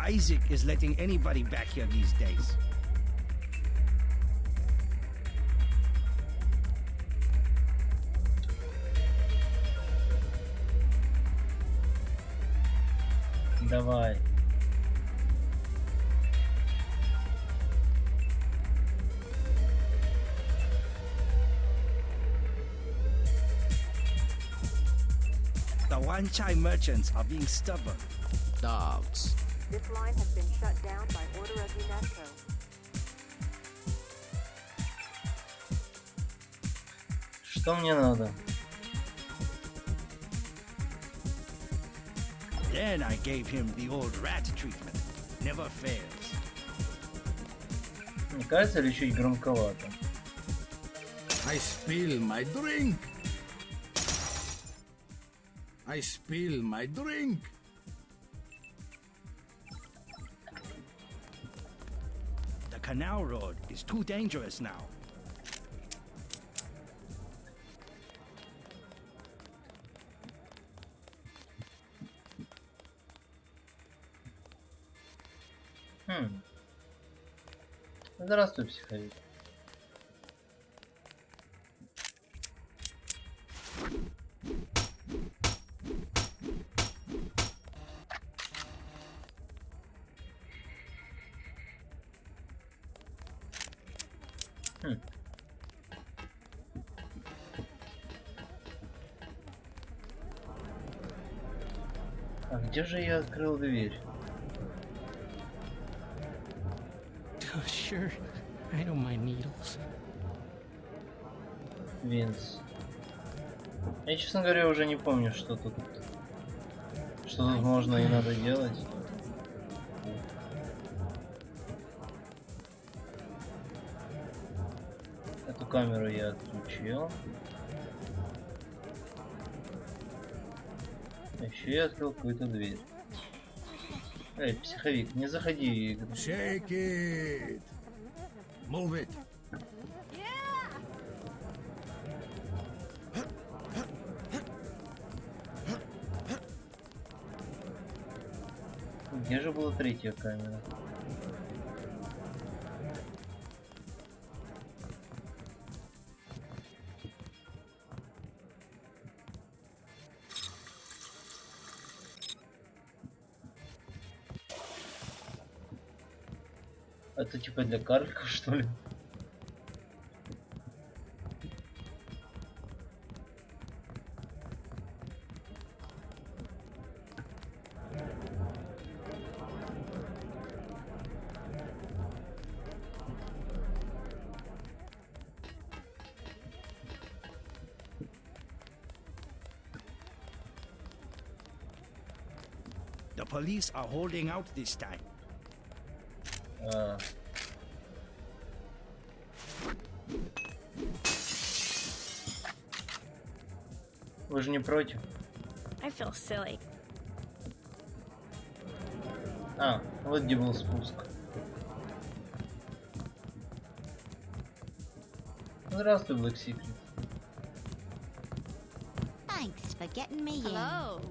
Isaac is letting anybody back here these days. Давай. The one-time merchants are being stubborn. Dogs. This line has been shut down by order of UNESCO. Что мне надо? Then I gave him the old rat treatment. Never fails. Мне кажется, ли чуть громковато? I spill my drink. I spill my drink. The canal road is too dangerous now. Здравствуй, психовик. А где же я открыл дверь? Sure, I don't mind needles. Винс. Я, честно говоря, уже не помню, что тут можно и надо делать. Эту камеру я отключил. А еще я открыл какую-то дверь. Эй, психовик, не заходи в игру. Shake it. Move it. Где же была третья камера? Это типа для карликов, что ли? The police are holding out this time. Вы же не против? I feel silly. А, вот где был спуск. Здравствуй, Black Secret. Thanks for getting me Hello.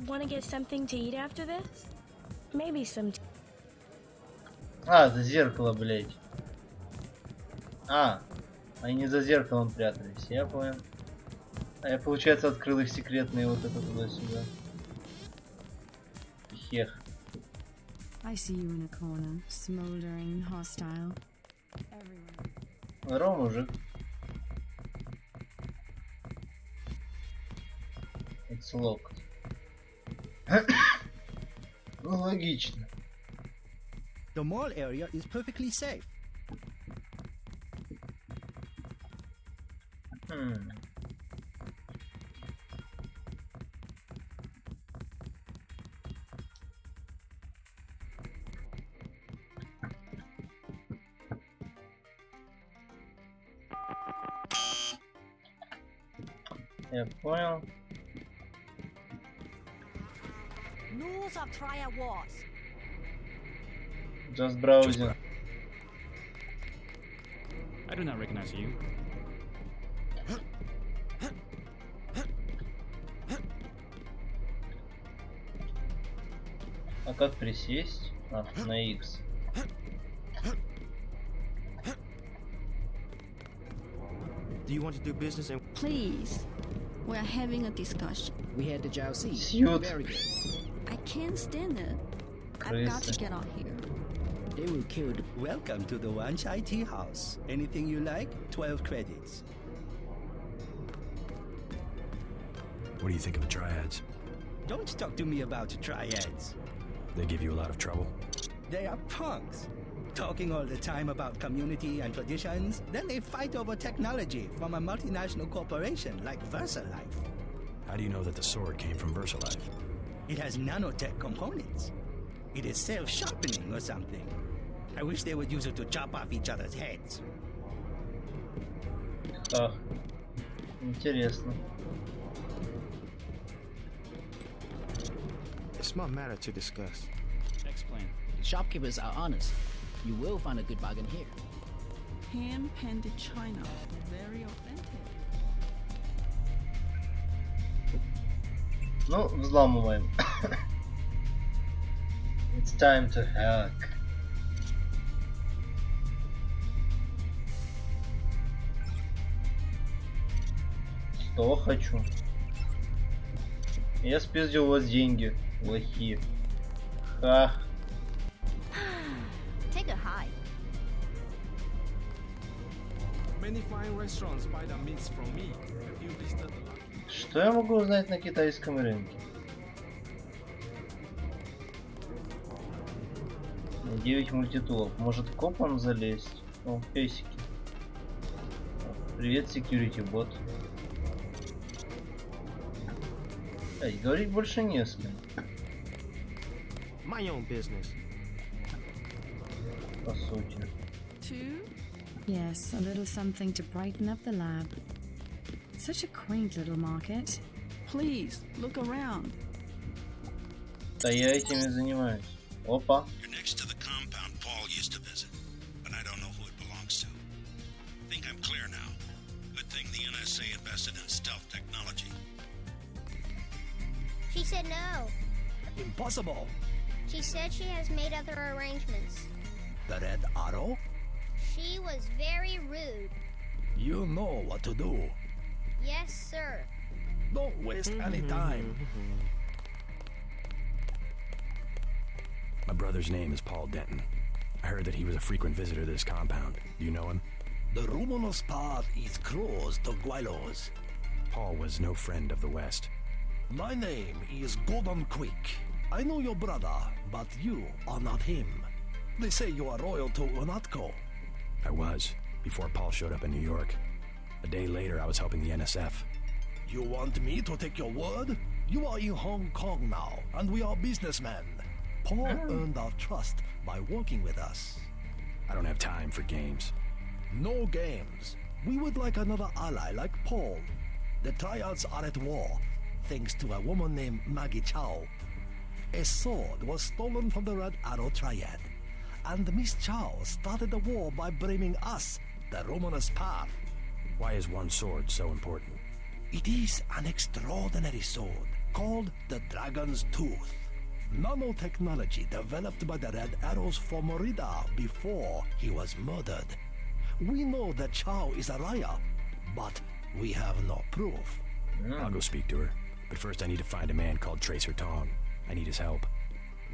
Want to get something to eat after this? Maybe some. А, за зеркало, блять. А, они не за зеркалом прятались, я понял. А я, получается, открыл их секретные вот это туда-сюда. Хех. I see you in a corner, smoldering, hostile. Everyone. Здорово, мужик. It's locked. Ну, логично. The mall area is perfectly safe. Я понял. Laws of Trier Wars. Just browsing. I do not recognize you. А как присесть? А, на X. Do you want to do business in... Please. We're having a discussion. We had the Jousey. Сьют. Very good. I can't stand it. I've got to Крысы. get out here. They will kill the... Welcome to the One Chai Tea House. Anything you like, 12 credits. What do you think of the triads? Don't talk to me about the triads. They give you a lot of trouble? They are punks. Talking all the time about community and traditions, then they fight over technology from a multinational corporation like VersaLife. How do you know that the sword came from VersaLife? It has nanotech components. It is self-sharpening or something. I wish they would use it to chop off each other's heads. Ах, интересно. It's my matter to discuss. Explain. Shopkeepers are honest. You will find a good bargain here. Hand-painted china. Very authentic. Ну, взламываем. It's time to hack. Что хочу? Я спиздил у вас деньги, лохи. Ха. Take a hike. Many fine restaurants buy the meats from me. Have you visited the market? Что я могу узнать на китайском рынке? 9 мультитулов. Может, копом залезть? О, песики. Привет, security бот. Эй, говорить больше не с кем. My own business. По сути. Two? Yes, a little something to brighten up the lab. Such a quaint little market. Please, look around. Да я этими занимаюсь. Опа. You're next to the compound Paul used to visit, but I don't know who it belongs to. Think I'm clear now. Good thing the NSA invested in stealth technology. She said no. Impossible! She said she has made other arrangements. The Red Arrow? She was very rude. You know what to do. Yes, sir. Don't waste any time. My brother's name is Paul Denton. I heard that he was a frequent visitor to this compound. Do you know him? The luminous path is closed to Guilos. Paul was no friend of the West. My name is Gordon Quick. I know your brother, but you are not him. They say you are loyal to Unatco. I was, before Paul showed up in New York. A day later, I was helping the NSF. You want me to take your word? You are in Hong Kong now, and we are businessmen. Paul earned our trust by working with us. I don't have time for games. No games. We would like another ally like Paul. The triads are at war, thanks to a woman named Maggie Chow. A sword was stolen from the Red Arrow Triad, and Miss Chow started the war by blaming us, the Luminous Path. Why is one sword so important? It is an extraordinary sword called the Dragon's Tooth. Nanotechnology developed by the Red Arrows for Morida before he was murdered. We know that Chow is a liar, but we have no proof. I'll go speak to her. But first I need to find a man called Tracer Tong. I need his help.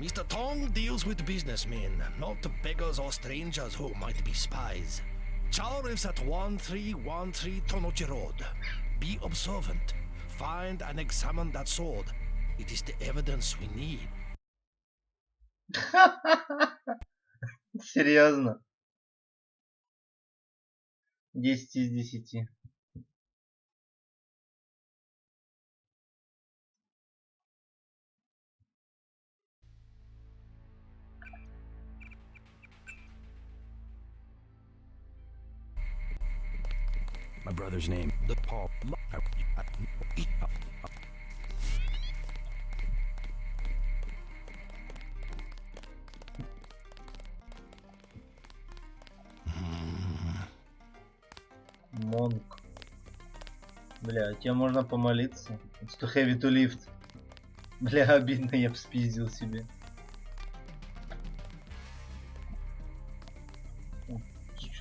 Mr. Tong deals with businessmen, not beggars or strangers who might be spies. Chow lives at 1313 Tonochi Road. Be observant. Find and examine that sword. It is the evidence we need. Серьезно. 10 из 10. My brother's name, the Paul. Монк. Бля, тебе можно помолиться. It's too heavy to lift. Бля, обидно, я б спиздил себе.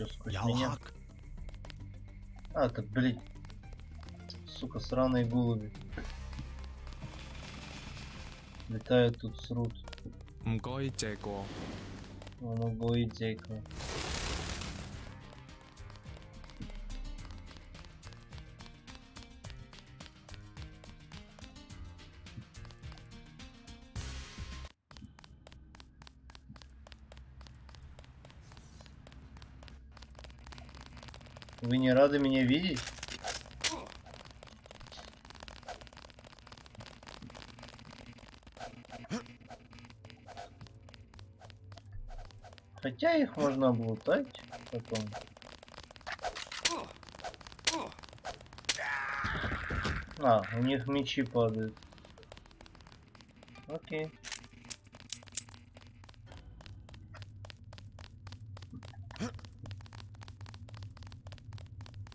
Чё, сквозь меня? А, так, блядь. Сука, сраные голуби. Летают тут, срут. 唔該借過。 Могу и дейку. Вы не рады меня видеть? Хотя их можно облутать потом. А, у них мечи падают. Окей.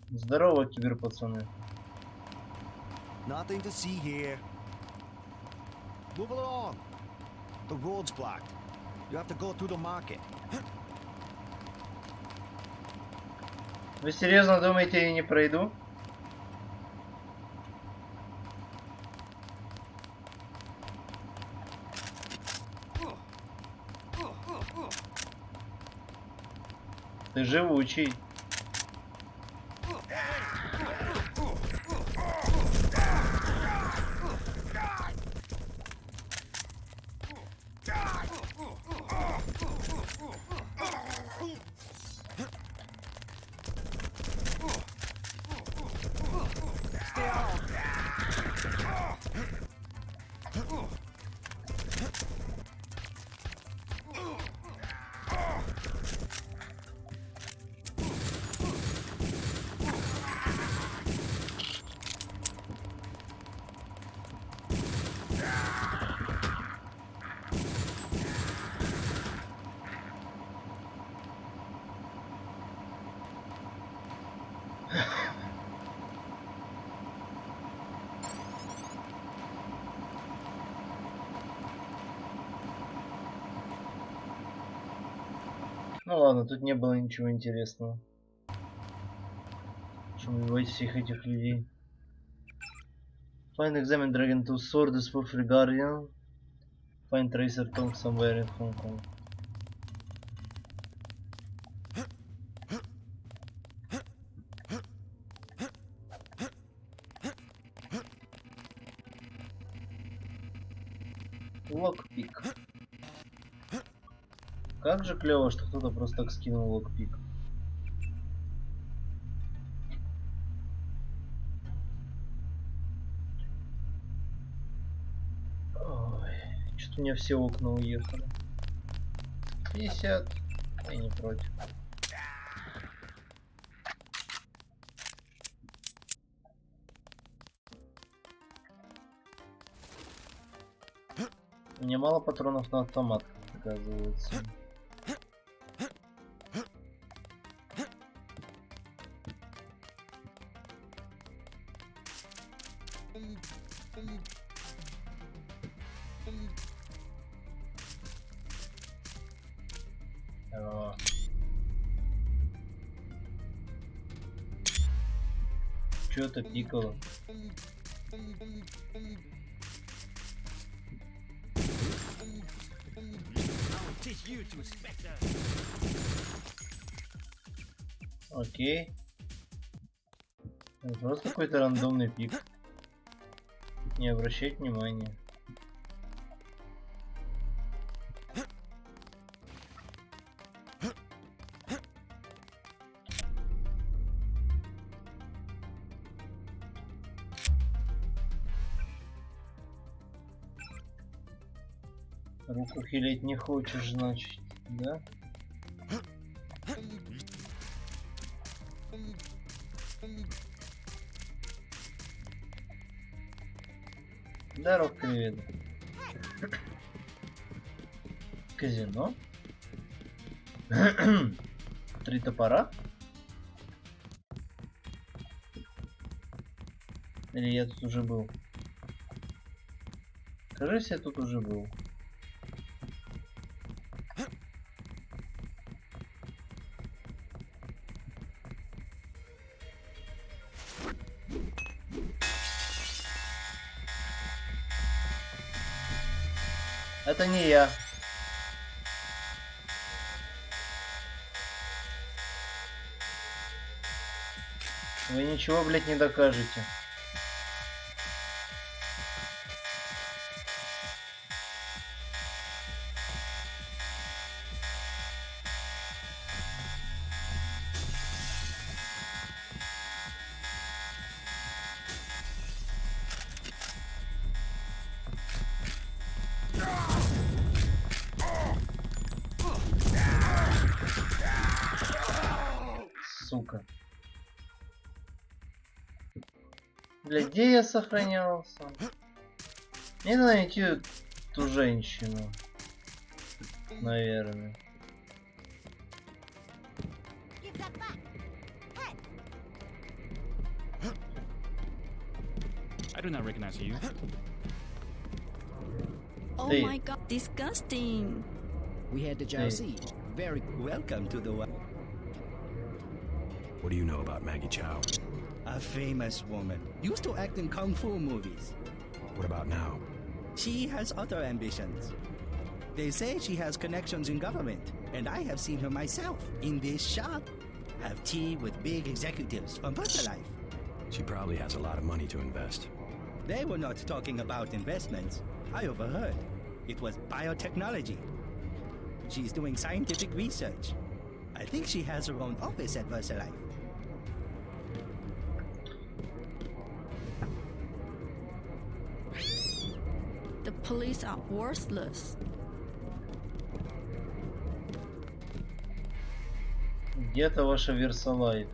Здорово, киберпацаны. Nothing to see here. Move along. The road's blocked. You have to go through the market. Вы серьезно думаете, я не пройду? Ты живучий. Ну ладно, тут не было ничего интересного. Чтобы убивать всех этих людей. Find examine dragon to sword is for free guardian. Find tracer tongue somewhere in Hong Kong. Локпик. Как же клево, что кто-то просто так скинул локпик. Ой, что-то у меня все окна уехали. 50. Я не против. У меня мало патронов на автомат, оказывается. Что-то пикало. Окей. Это просто какой-то рандомный пик. Не обращать внимания. Руку хилить не хочешь, значит, да? Здоров, привет. Казино? 3 топора? Или я тут уже был? Кажется, я тут уже был. Это не я. Вы ничего, блядь, не докажете. Сука. Блядь, где я сохранялся? Мне надо найти ту женщину. Наверное. I do not recognize you. Oh Hey. my god, disgusting. We had the Chelsea. Very Welcome to the world. What do you know about Maggie Chow? A famous woman. Used to act in kung fu movies. What about now? She has other ambitions. They say she has connections in government, and I have seen her myself in this shop. Have tea with big executives from VersaLife. She probably has a lot of money to invest. They were not talking about investments. I overheard. It was biotechnology. She's doing scientific research. I think she has her own office at VersaLife. The police are worthless. Где-то ваша Версалайф.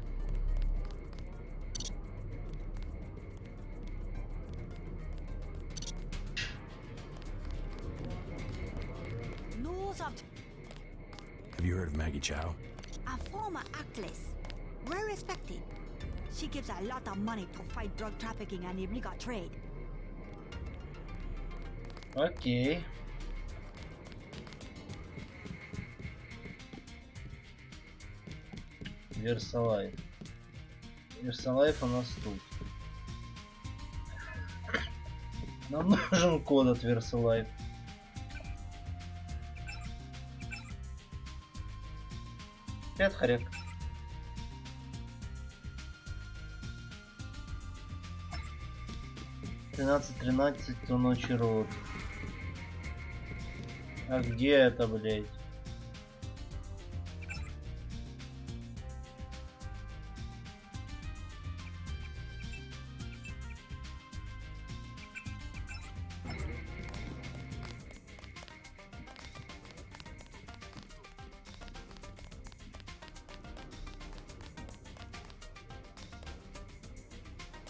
News of Have you heard of Maggie Chow? a former actress, well respected. She gives a lot of money to fight drug trafficking and illegal trade. Окей. Версалайф. Версалайф у нас тут. Нам нужен код от Версалайф. Привет, Харек. «13:13, то ночи род». А где это, блядь?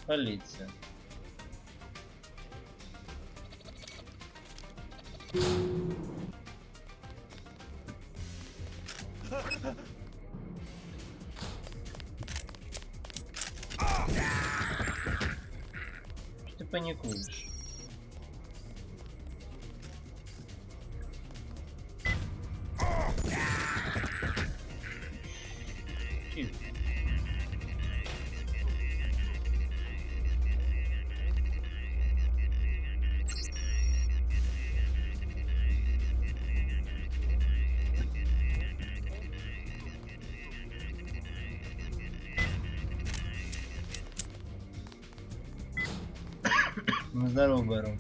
Полиция. Что ты паникуешь? Тихо. Ну, здорово, Бэрон.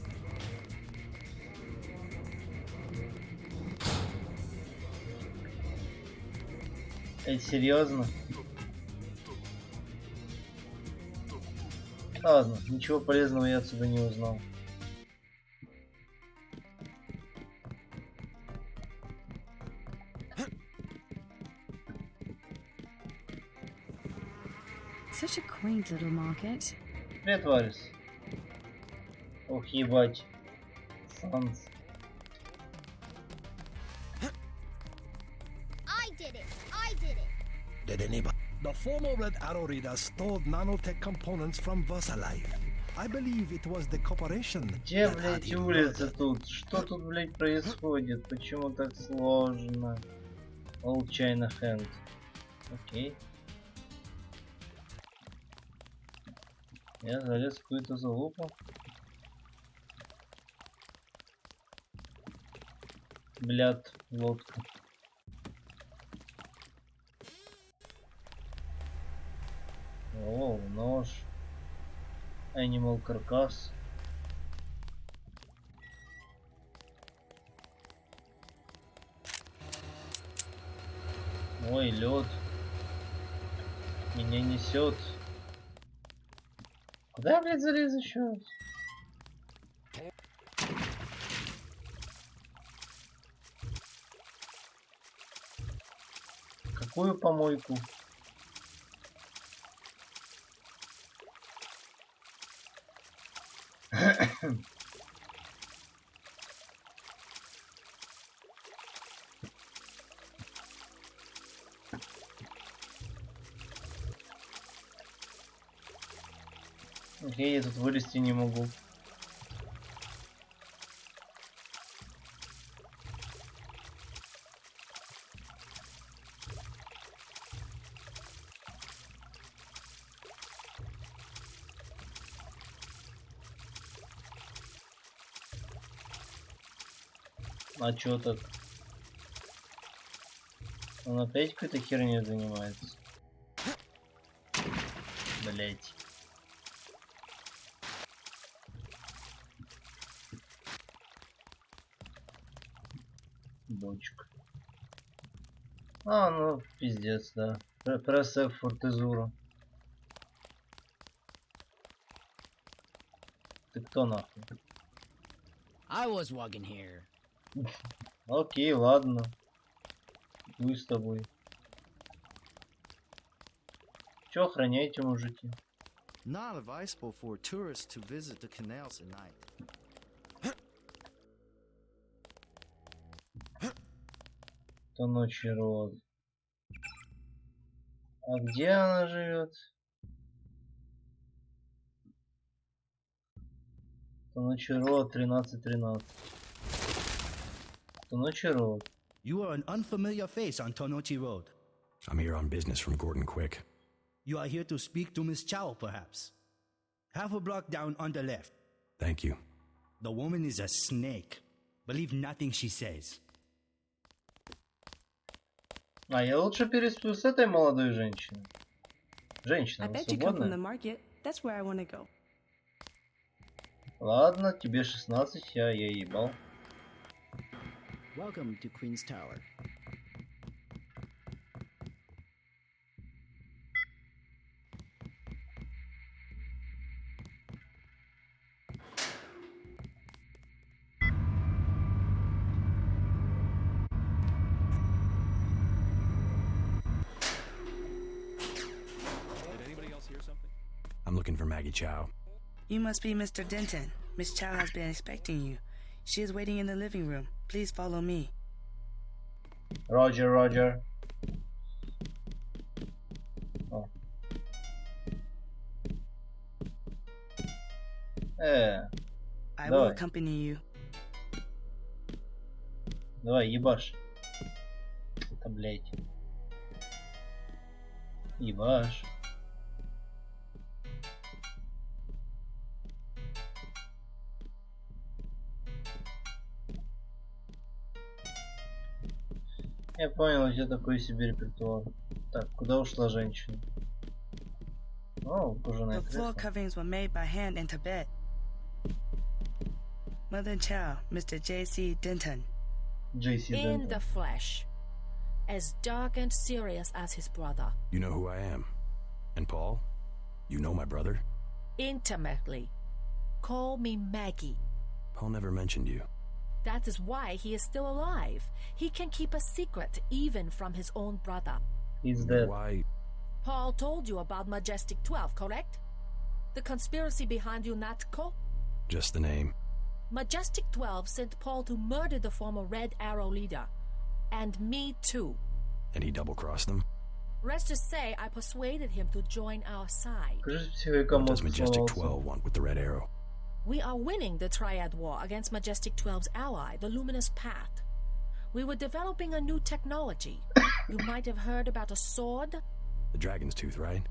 Эй, серьезно? Ладно, ничего полезного я отсюда не узнал. Such a quaint little market. Привет, Варис. Ох, ебать. Санс. I did it. I did it. Did anybody? The former Red Arrow Reader stole nanotech components from VersaLife. I believe it was the corporation. Где, that блять, had him улица murdered. тут? Что тут, блять, происходит? Почему так сложно? Случайно хенд. Окей. Я залез в какую-то залупу. Блядь, лодка. О, нож. Animal каркас. Ой, лед. Меня несет. Куда я, блядь, залез еще раз? Какую помойку? Окей, я тут вылезти не могу. А чё так? Он опять какой-то херней занимается. Блять. Бочка. А, ну, пиздец, да. Пресс F фортезуру. Ты кто нахуй? I was walking here. Окей, ладно. Вы с тобой. Чё охраняете, мужики? Not advisable for tourists to visit the canals at night. То ночью род. А где она живет? То ночью род 1313. То ночью род. You are an unfamiliar face on Tonochi Road. I'm here on business from Gordon Quick. You are here to speak to Miss Chow, perhaps. Half a block down on the left. Thank you. The woman is a snake. Believe nothing she says. А я лучше пересплю с этой молодой женщиной. Женщина, I она bet you come from the свободная? market. That's where I want to go. Ладно, тебе 16, я ебал. Welcome to Queen's Tower. I'm looking for Maggie Chow. You must be Mr. Denton. Miss Chow has been expecting you. She is waiting in the living room. Please follow me. Roger, Roger. О. I will accompany you. Давай, ебашь. Это, блядь. Ебашь. Я понял, у тебя такой себе репертуар. Так, куда ушла женщина? О, кожаное The floor кресло. coverings were made by hand in Tibet. Mother Chow, Mr. J.C. Denton. J.C. In Denton. the flesh. As dark and serious as his brother. You know who I am. And Paul? You know my brother? Intimately. Call me Maggie. Paul never mentioned you. That is why he is still alive. He can keep a secret even from his own brother. He's dead. Why? Paul told you about Majestic 12, correct? The conspiracy behind UNATCO? Just the name. Majestic 12 sent Paul to murder the former Red Arrow leader. And me too. And he double-crossed them? Rest to say, I persuaded him to join our side. What does Majestic 12 want with the Red Arrow? We are winning the Triad War against Majestic 12's ally, the Luminous Path. We were developing a new technology. You might have heard about a sword? The Dragon's Tooth, right?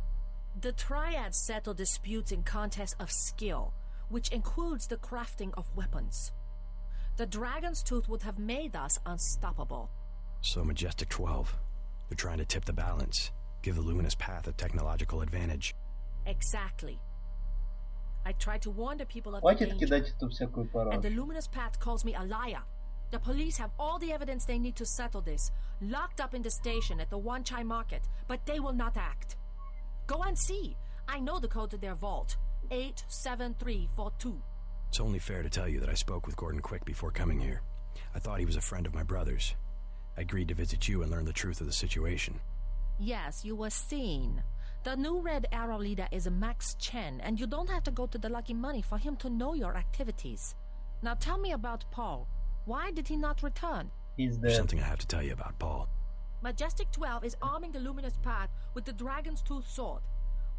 The Triads settle disputes in contests of skill, which includes the crafting of weapons. The dragon's tooth would have made us unstoppable. So Majestic 12. They're trying to tip the balance, give the luminous path a technological advantage. Exactly. I tried to warn the people of the Хватит danger, кидать эту всякую and the парашу. luminous path calls me a liar. The police have all the evidence they need to settle this, locked up in the station at the Wan Chai market, but they will not act. Go and see. I know the code to their vault. 87342. It's only fair to tell you that I spoke with Gordon Quick before coming here. I thought he was a friend of my brother's. I agreed to visit you and learn the truth of the situation. Yes, you were seen. The new Red Arrow leader is Max Chen, and you don't have to go to the Lucky Money for him to know your activities. Now tell me about Paul. Why did he not return? He's There's dead. something I have to tell you about Paul. Majestic 12 is arming the Luminous Path with the Dragon's Tooth Sword.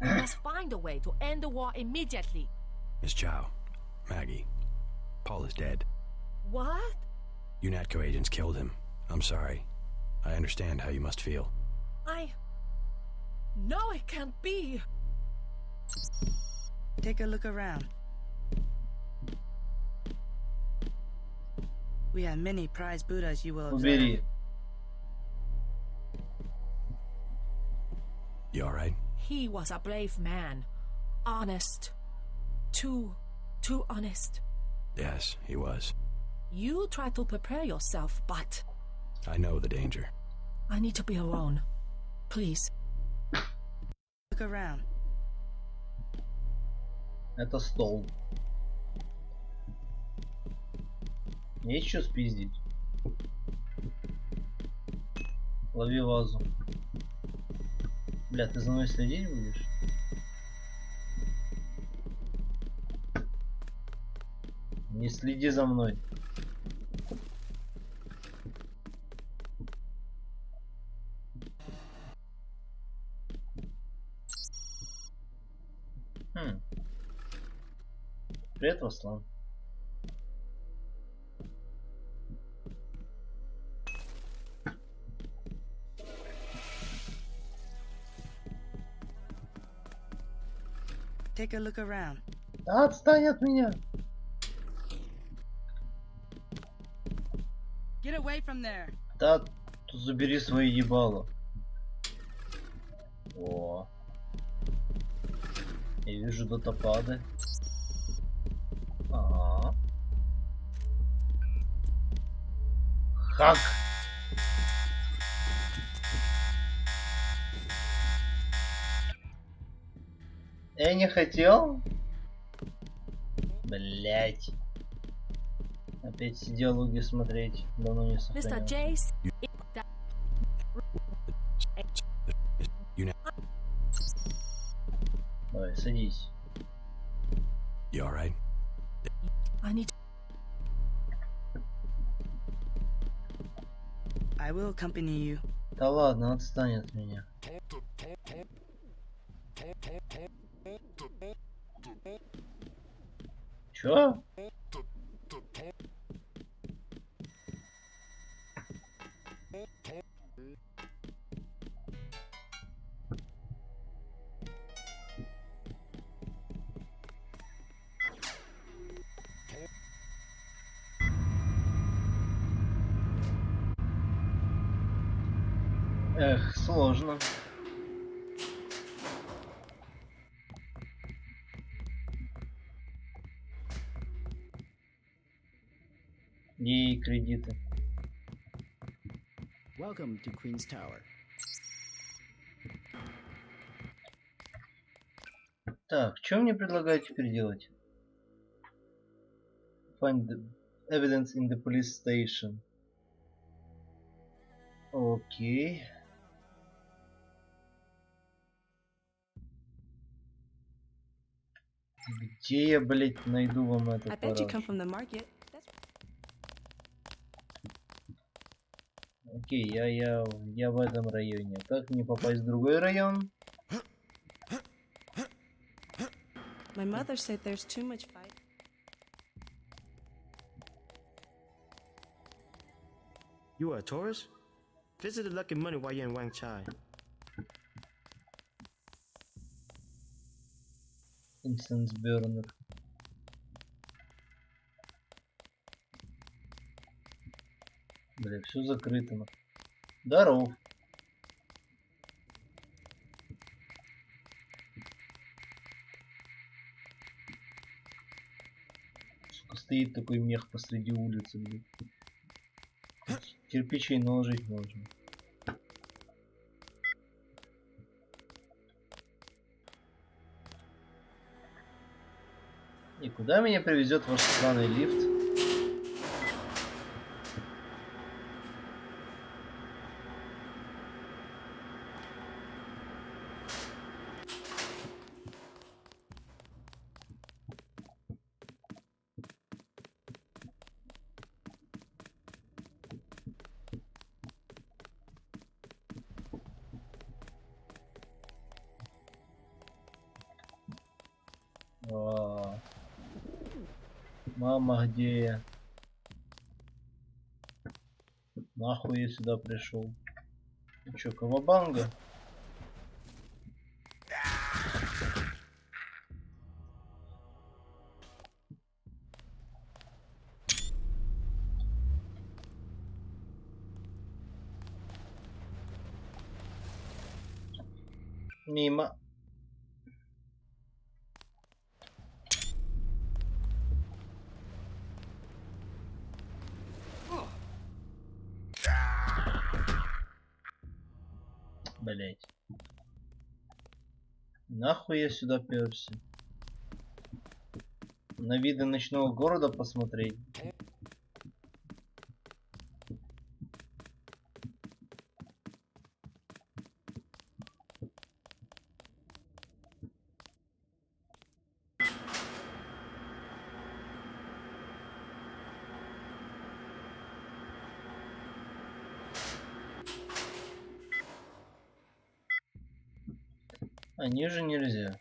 We must find a way to end the war immediately. Miss Chow, Maggie, Paul is dead. What? UNATCO agents killed him. I'm sorry. I understand how you must feel. No, it can't be. Take a look around. We have many prized Buddhas you will observe. Убери. You alright? He was a brave man. Honest. Too honest. Yes, he was. You try to prepare yourself, but I know the danger. I need to be alone. Please. Look around. Это стол. Есть что спиздить? Лови вазу. Бля, ты за мной следить будешь? Не следи за мной. Привет, Руслан. Take a look around. Отстань от меня. Get away from there. Да, тут забери свои ебало. О. Я вижу датапады. Ага. Хак. Я не хотел. Блять. Опять диалоги смотреть. Давно не сохранял. Mr. Jace. Давай, садись. You alright? I need to... I will accompany you. Да ладно, отстань от меня. Чё? Эх, сложно. И кредиты. Welcome to Queen's Tower. Так, что мне предлагают теперь делать? Find the evidence in the police station. Окей. Где я, блять, найду вам I этот bet you come параш? from the market. Окей, я в этом районе. Как мне попасть в другой район? My mother said there's too much fight. You are a tourist? Visit the Lucky Money while you're in Wang Chai. Instance burner. Бля, все закрыто. Здоров. Сука, стоит такой мех посреди улицы, блин. Кирпичей наложить можно. И куда меня привезет ваш странный лифт? Мама, где я? Нахуй я сюда пришел? Чё, кавабанга? Мимо. Блять. Нахуй я сюда перся? На виды ночного города посмотреть? А ниже нельзя.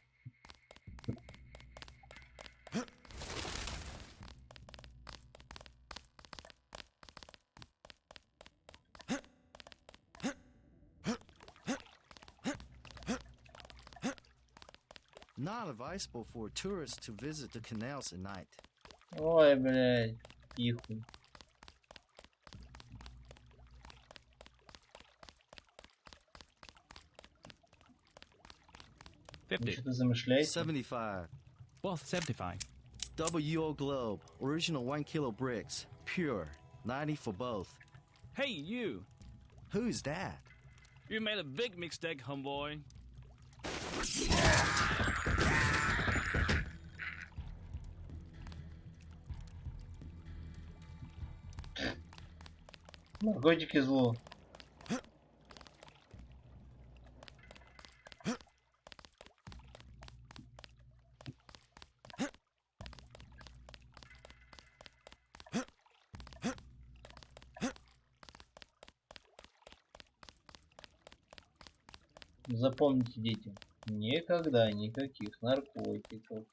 Not advisable for tourists to visit the canals at night. Ой, блядь, ихуй. Что-то замышляете? 75. Both 75. WO Globe, original 1 kilo bricks, pure, 90 for both. Hey, you! Who's that? You made a big mistake, homeboy. Наркотики зло. Запомните, дети, никогда никаких наркотиков.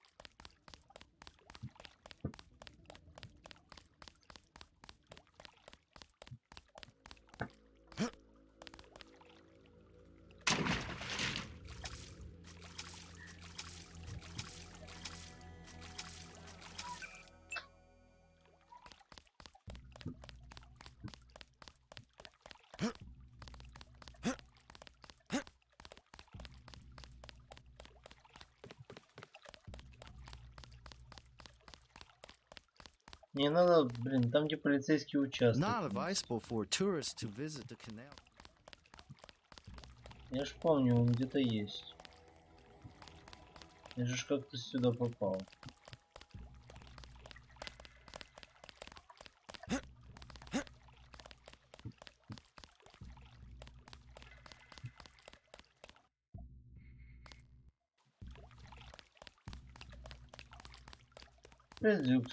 Не надо, блин, там где полицейский участок. Not advisable for tourists to visit the canal. Я ж помню, он где-то есть. Я же как-то сюда попал. Deus.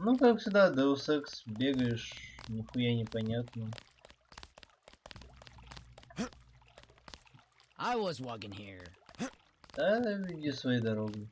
Ну, как всегда, Deus Ex, бегаешь, нихуя непонятно. I was walking here. Да, иди своей дорогой.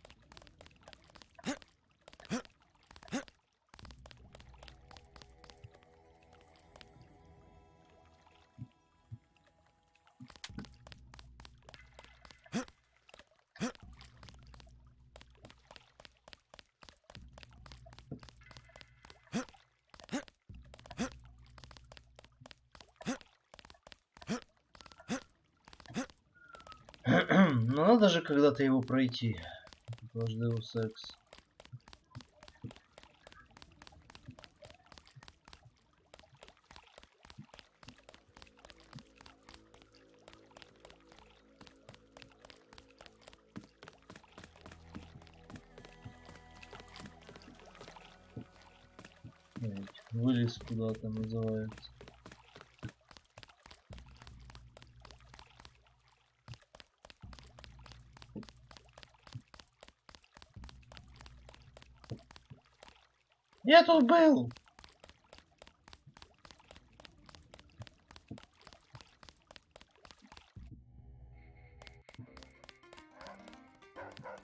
надо же когда-то его пройти. Ваш Deus Ex. Вылез куда-то называется. Я тут был.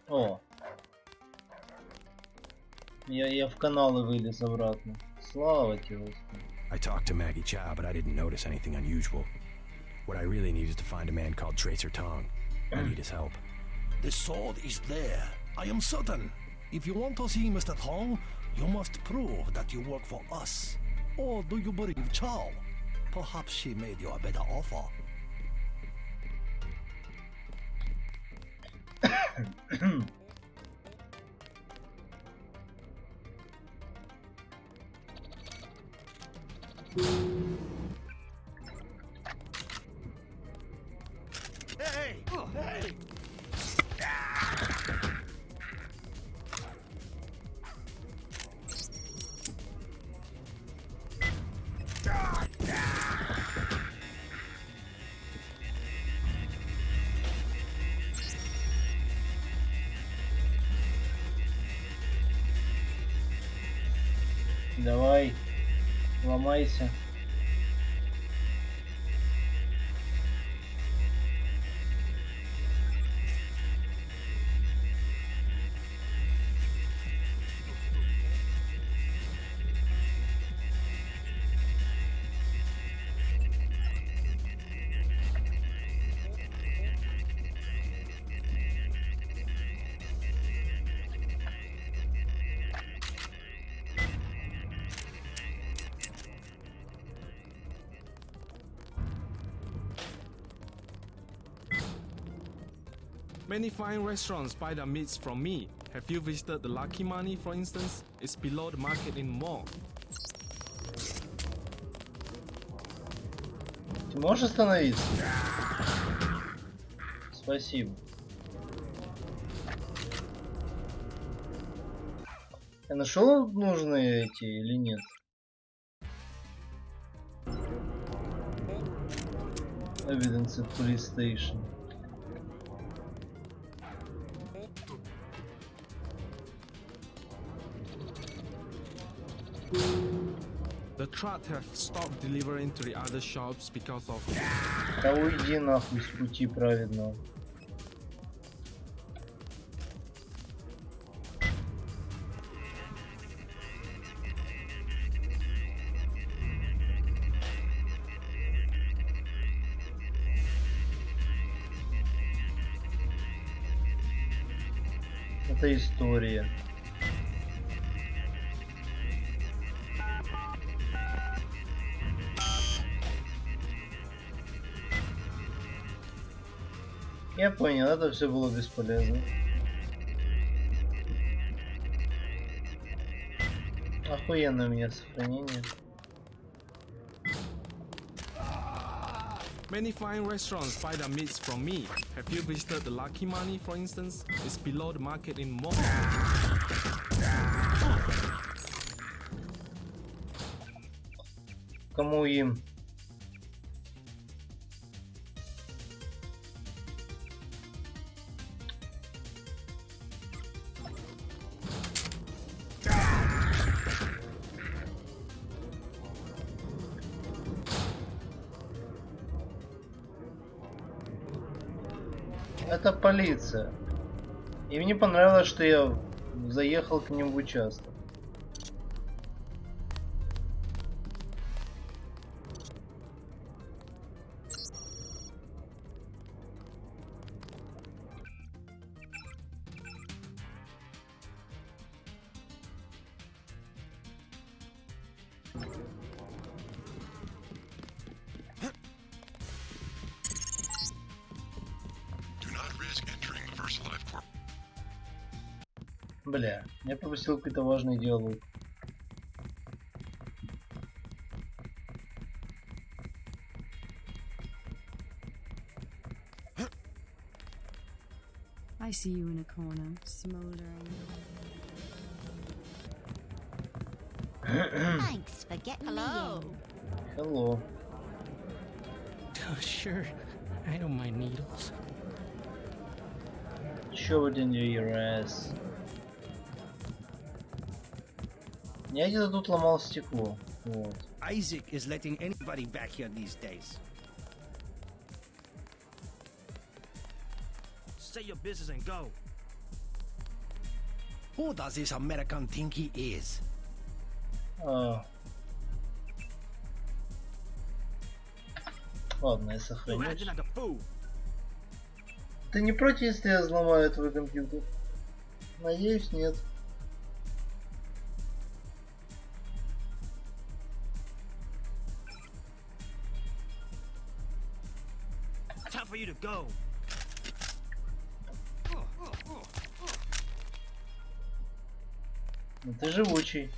О. Я в каналы вылез обратно. Слава тебе, Господи. I talked to Maggie Chow, but I didn't notice anything unusual. What I really need is to find a man called Tracer Tong. I need his help. The sword is there. I am certain. If you want to see Mr. Tong, you must prove that you work for us. Or do you believe Chow? Perhaps she made you a better offer. Hey! Hey! Давай, ломайся. Many fine restaurants buy their meats from me. Have you visited the Lucky Money, for instance? It's below the market in mall. Ты можешь остановиться? Спасибо. Я нашел нужные эти или нет? Evidence at police station. The truck have stopped delivering to the other shops because of... Да уйди нахуй с пути праведного. Это история. Я понял, это все было бесполезно. Охуенно у меня сохранение. Many fine restaurants buy their meats from me. Have you visited the Lucky Money, for instance? It's below the market in mall. Кому им? Это полиция. И мне понравилось, что я заехал к ним в участок. Do not risk entering Бля, я пропустил какой-то важный диалог. I see you in a corner, smoldering. Thanks for getting Hello. me Hello. Oh, sure. I don't mind needles. Shove it into your ass. Я где-то тут ломал стекло. Вот. Isaac is letting anybody back here these days. Say your business and go. Who does this American think he is? Ладно, я сохраню. Ты не против, если я взломаю твой компьютер? Надеюсь, нет. Time for you to go. Ну ты живучий.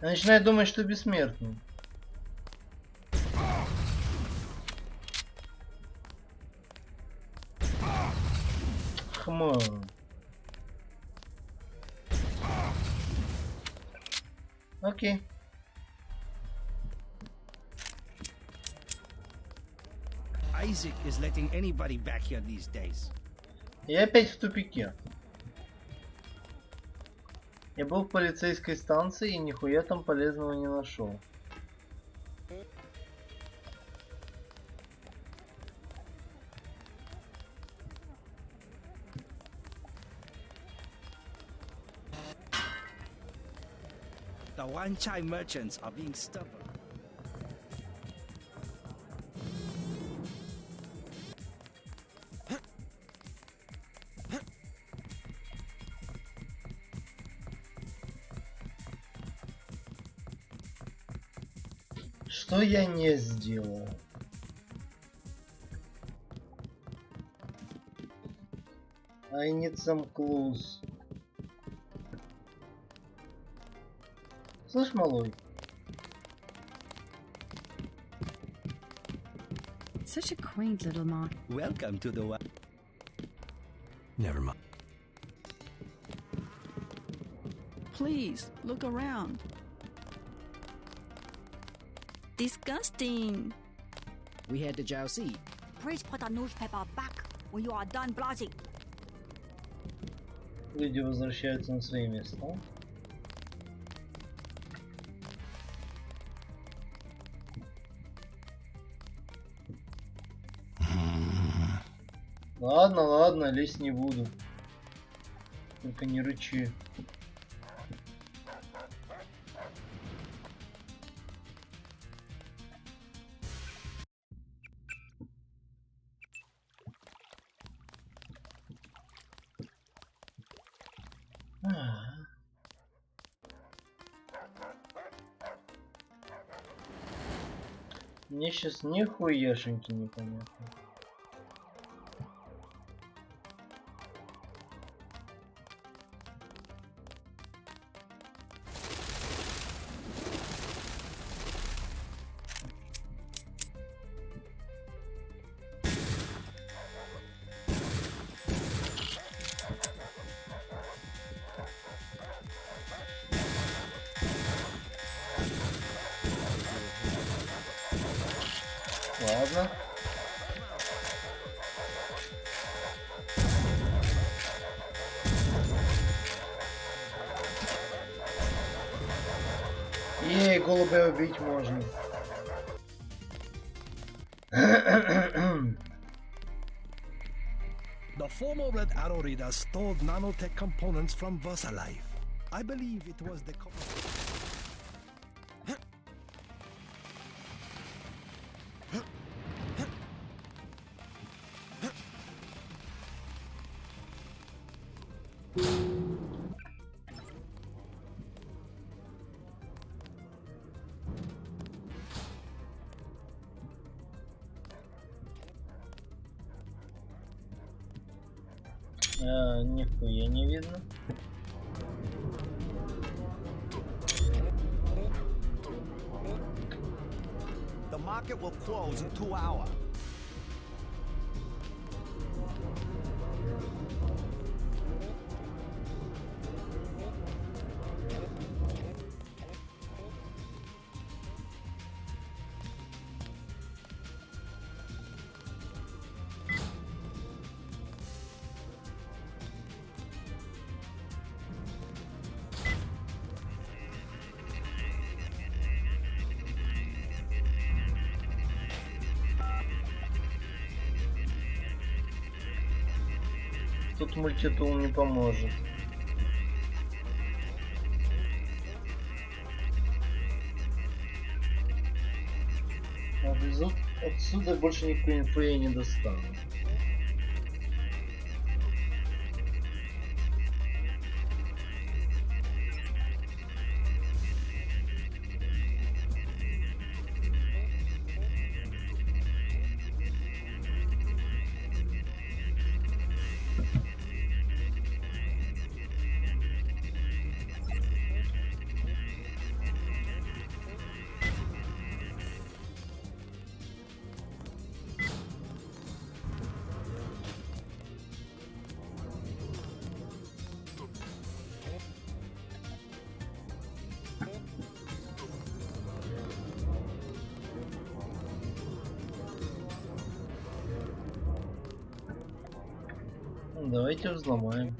Я начинаю думать, что бессмертный. Хм. Окей. Isaac is letting anybody back here these days. Я опять в тупике. Я был в полицейской станции и нихуя там полезного не нашел. The one-time merchants are being stubborn. Что я не сделал? I need some clues. Слышь, малой? Such a quaint little mark. Welcome to the one. Never mind. Please, look around. Disgusting. We had the Jousey. Please put the newspaper back when you are done browsing. Люди возвращаются на свои места. Ладно, ладно, лезть не буду. Только не рычи. Мне сейчас нихуешеньки непонятно. Ладно. Ей, голубя убить можно. The former Red Arrow reader stole nanotech components from VersaLife. I believe it was the... Нихуя не видно. The market will close in 2 hours. Тут мультитул не поможет. Отсюда больше никакой инфы я не достану. Давайте взломаем.